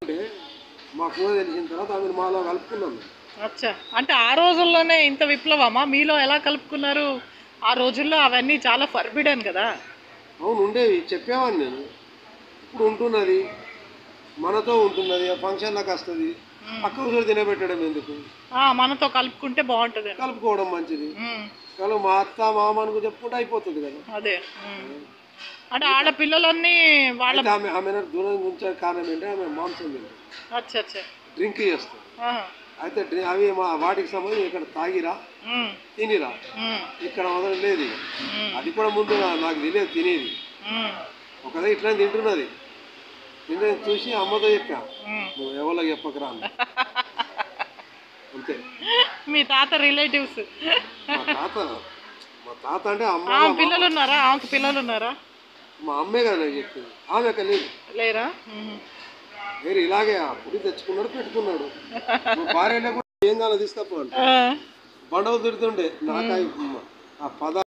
అంటే మా కూర తెలిసిన తర్వాత ఆమెను మాలో కలుపుకున్నాను. అచ్చా, అంటే ఆ రోజుల్లోనే ఇంత విప్లవమా మీలో? ఎలా కలుపుకున్నారు? ఆ రోజుల్లో అవన్నీ చాలా ఫర్బిడన్ కదా. అవును, ఉండేవి, చెప్పేవాడిని నేను. ఇప్పుడు ఉంటున్నది, మనతో ఉంటున్నది, ఆ ఫంక్షన్లకు వస్తుంది, పక్క రోజులు తినబెట్టడం ఎందుకు? మనతో కలుపుకుంటే బాగుంటుంది. కలుపుకోవడం మంచిది. కానీ మా అత్త మామకు చెప్పుకుంటే అయిపోతుంది కదా. అదే, అంటే ఆడపిల్లలన్నీ వాళ్ళ అయితే ఆమె దూరం ఉంచే కారణం ఏంటంటే ఆమె మాంసం తింటుంది, అచ్చా అచ్చా, డ్రింక్ చేస్తుంది. అయితే అవి వాటికి సంబంధించి ఇక్కడ తాగిరా తినిరా, ఇక్కడ మొదలు లేదు ఇక. అది కూడా ముందు నాకు తెలియదు తినేది. ఒకదే ఇట్లా తింటున్నది, తింటే చూసి అమ్మతో చెప్పా, నువ్వు ఎవరో చెప్పకరా అన్న. అంతే. మీ తాత రిలేటివ్స్? మా తాత అంటే అమ్మ. పిల్లలు ఉన్నారా? ఆమెకు పిల్లలు ఉన్నారా? మా అమ్మే కదా నాకు చెప్పింది, ఆమె లేదు. లేరా? వేరు ఇలాగే అప్పుడు తెచ్చుకున్నాడు, పెట్టుకున్నాడు. భార్య ఏం కావాలో తీసుకపోండి, బండలు తిడుతుండే నాకు ఆ పద